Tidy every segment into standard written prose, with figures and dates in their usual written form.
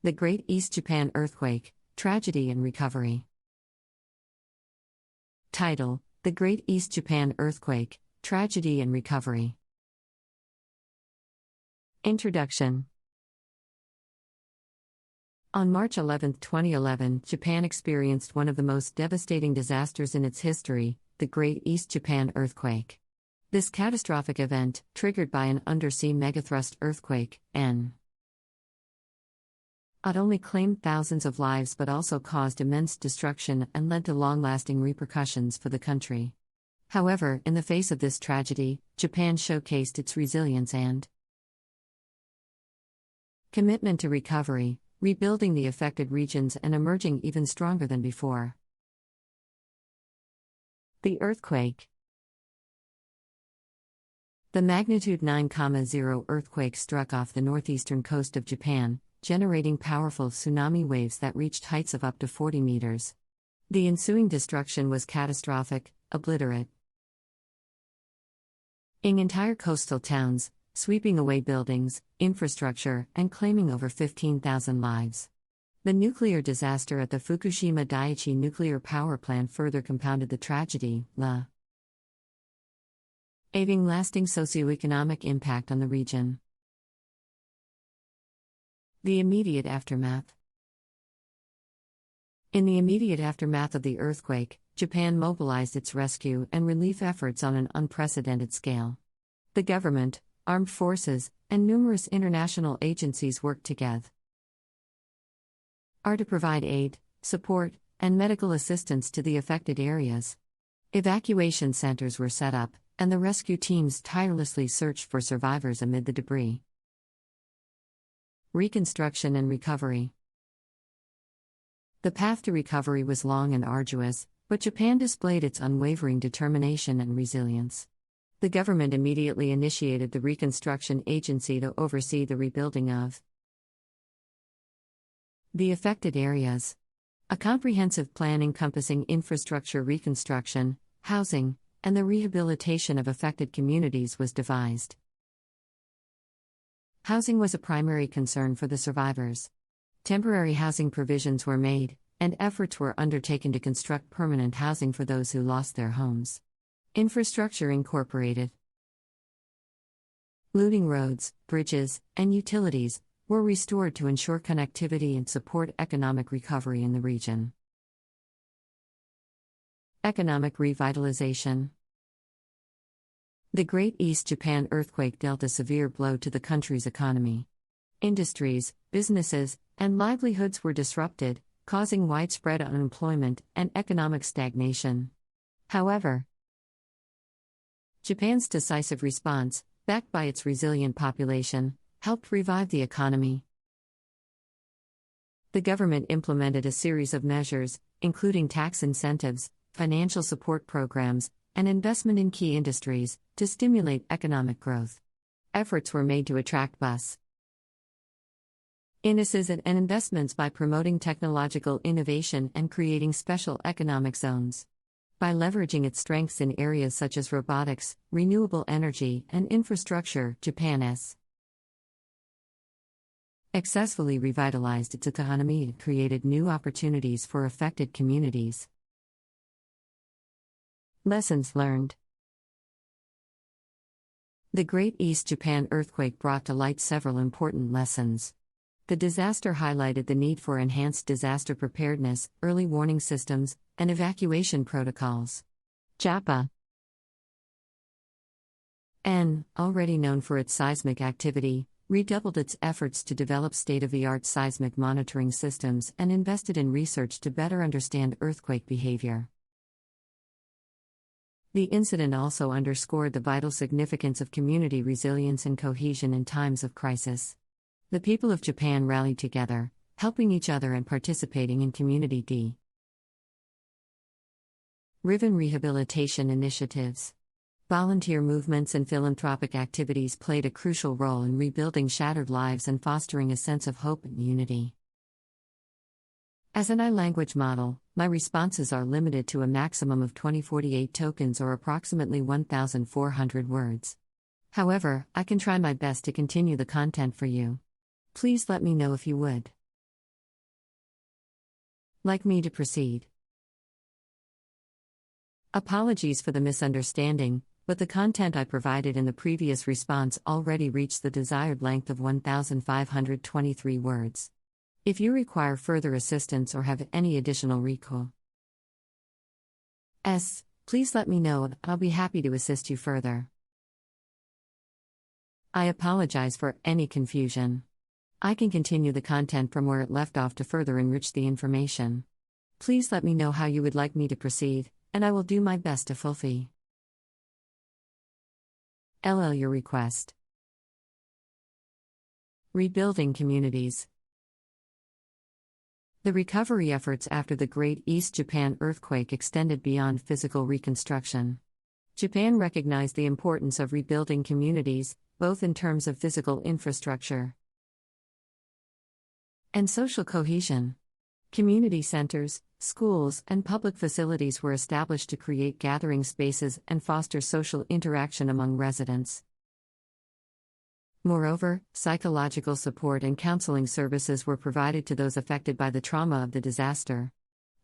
The Great East Japan Earthquake, Tragedy and Recovery. Title: The Great East Japan Earthquake, Tragedy and Recovery. Introduction. On March 11, 2011, Japan experienced one of the most devastating disasters in its history, the Great East Japan Earthquake. This catastrophic event, triggered by an undersea megathrust earthquake, not only claimed thousands of lives but also caused immense destruction and led to long-lasting repercussions for the country. However, in the face of this tragedy, Japan showcased its resilience and commitment to recovery, rebuilding the affected regions and emerging even stronger than before. The earthquake. The magnitude 9.0 earthquake struck off the northeastern coast of Japan, generating powerful tsunami waves that reached heights of up to 40 meters. The ensuing destruction was catastrophic, obliterating entire coastal towns, sweeping away buildings, infrastructure, and claiming over 15,000 lives. The nuclear disaster at the Fukushima Daiichi nuclear power plant further compounded the tragedy, having lasting socioeconomic impact on the region. The immediate aftermath. In the immediate aftermath of the earthquake, Japan mobilized its rescue and relief efforts on an unprecedented scale. The government, armed forces, and numerous international agencies worked together to provide aid, support, and medical assistance to the affected areas. Evacuation centers were set up, and the rescue teams tirelessly searched for survivors amid the debris. Reconstruction and recovery. The path to recovery was long and arduous, but Japan displayed its unwavering determination and resilience. The government immediately initiated the Reconstruction Agency to oversee the rebuilding of the affected areas. A comprehensive plan encompassing infrastructure reconstruction, housing, and the rehabilitation of affected communities was devised. Housing was a primary concern for the survivors. Temporary housing provisions were made, and efforts were undertaken to construct permanent housing for those who lost their homes. Infrastructure incorporated. Looting roads, bridges, and utilities were restored to ensure connectivity and support economic recovery in the region. Economic revitalization. The Great East Japan Earthquake dealt a severe blow to the country's economy. Industries, businesses, and livelihoods were disrupted, causing widespread unemployment and economic stagnation. However, Japan's decisive response, backed by its resilient population, helped revive the economy. The government implemented a series of measures, including tax incentives, financial support programs, and investment in key industries, to stimulate economic growth. Efforts were made to attract businesses and investments by promoting technological innovation and creating special economic zones. By leveraging its strengths in areas such as robotics, renewable energy, and infrastructure, Japan successfully revitalized its economy and created new opportunities for affected communities. Lessons learned. The Great East Japan Earthquake brought to light several important lessons. The disaster highlighted the need for enhanced disaster preparedness, early warning systems, and evacuation protocols. Japan, already known for its seismic activity, redoubled its efforts to develop state-of-the-art seismic monitoring systems and invested in research to better understand earthquake behavior. The incident also underscored the vital significance of community resilience and cohesion in times of crisis. The people of Japan rallied together, helping each other and participating in community driven rehabilitation initiatives. Volunteer movements and philanthropic activities played a crucial role in rebuilding shattered lives and fostering a sense of hope and unity. As an I-language model, my responses are limited to a maximum of 2048 tokens or approximately 1,400 words. However, I can try my best to continue the content for you. Please let me know if you would. Like me to proceed? Apologies for the misunderstanding, but the content I provided in the previous response already reached the desired length of 1,523 words. If you require further assistance or have any additional requests, please let me know and I'll be happy to assist you further. I apologize for any confusion. I can continue the content from where it left off to further enrich the information. Please let me know how you would like me to proceed, and I will do my best to fulfill your request. Rebuilding communities. The recovery efforts after the Great East Japan earthquake extended beyond physical reconstruction. Japan recognized the importance of rebuilding communities, both in terms of physical infrastructure and social cohesion. Community centers, schools, and public facilities were established to create gathering spaces and foster social interaction among residents. Moreover, psychological support and counseling services were provided to those affected by the trauma of the disaster.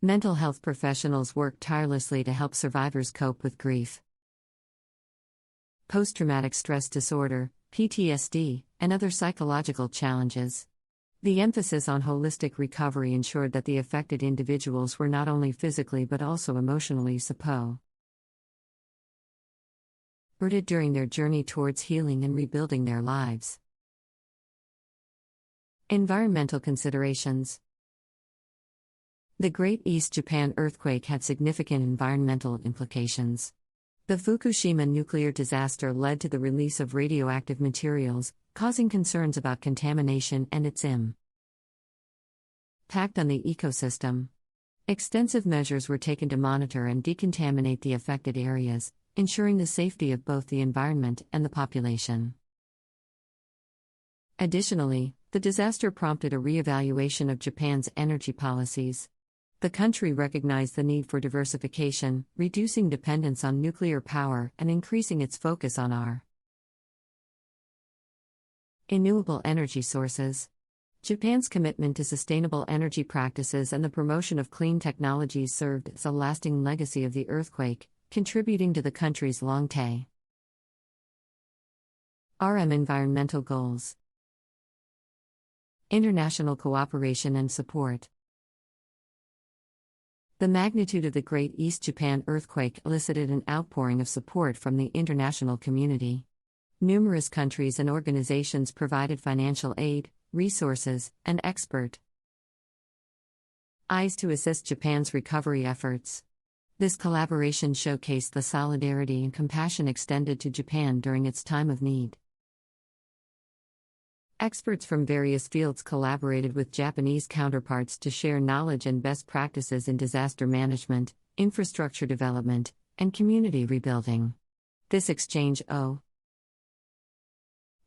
Mental health professionals worked tirelessly to help survivors cope with grief, post-traumatic stress disorder, PTSD, and other psychological challenges. The emphasis on holistic recovery ensured that the affected individuals were not only physically but also emotionally supported during their journey towards healing and rebuilding their lives. Environmental considerations. The Great East Japan earthquake had significant environmental implications. The Fukushima nuclear disaster led to the release of radioactive materials, causing concerns about contamination and its impact on the ecosystem. Extensive measures were taken to monitor and decontaminate the affected areas, ensuring the safety of both the environment and the population. Additionally, the disaster prompted a re-evaluation of Japan's energy policies. The country recognized the need for diversification, reducing dependence on nuclear power and increasing its focus on renewable energy sources. Japan's commitment to sustainable energy practices and the promotion of clean technologies served as a lasting legacy of the earthquake, contributing to the country's long-term environmental goals. International cooperation and support. The magnitude of the Great East Japan earthquake elicited an outpouring of support from the international community. Numerous countries and organizations provided financial aid, resources, and expertise to assist Japan's recovery efforts. This collaboration showcased the solidarity and compassion extended to Japan during its time of need. Experts from various fields collaborated with Japanese counterparts to share knowledge and best practices in disaster management, infrastructure development, and community rebuilding. This exchange of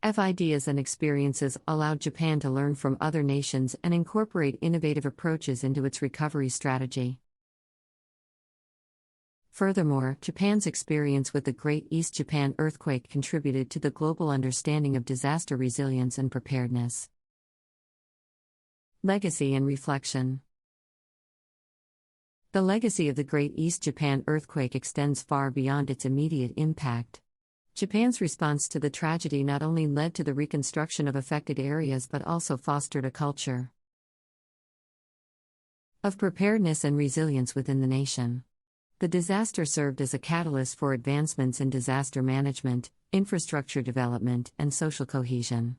ideas and experiences allowed Japan to learn from other nations and incorporate innovative approaches into its recovery strategy. Furthermore, Japan's experience with the Great East Japan earthquake contributed to the global understanding of disaster resilience and preparedness. Legacy and reflection. The legacy of the Great East Japan earthquake extends far beyond its immediate impact. Japan's response to the tragedy not only led to the reconstruction of affected areas but also fostered a culture of preparedness and resilience within the nation. The disaster served as a catalyst for advancements in disaster management, infrastructure development, and social cohesion.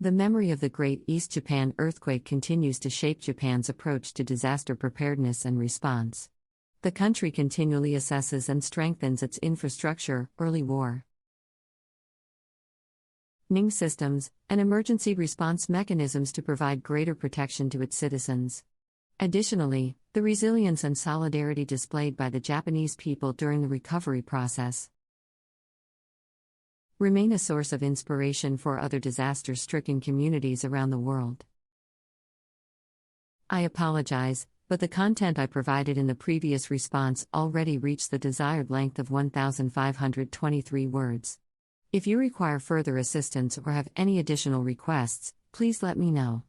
The memory of the Great East Japan earthquake continues to shape Japan's approach to disaster preparedness and response. The country continually assesses and strengthens its infrastructure, early warning systems, and emergency response mechanisms to provide greater protection to its citizens. Additionally, the resilience and solidarity displayed by the Japanese people during the recovery process remain a source of inspiration for other disaster-stricken communities around the world. I apologize, but the content I provided in the previous response already reached the desired length of 1,523 words. If you require further assistance or have any additional requests, please let me know.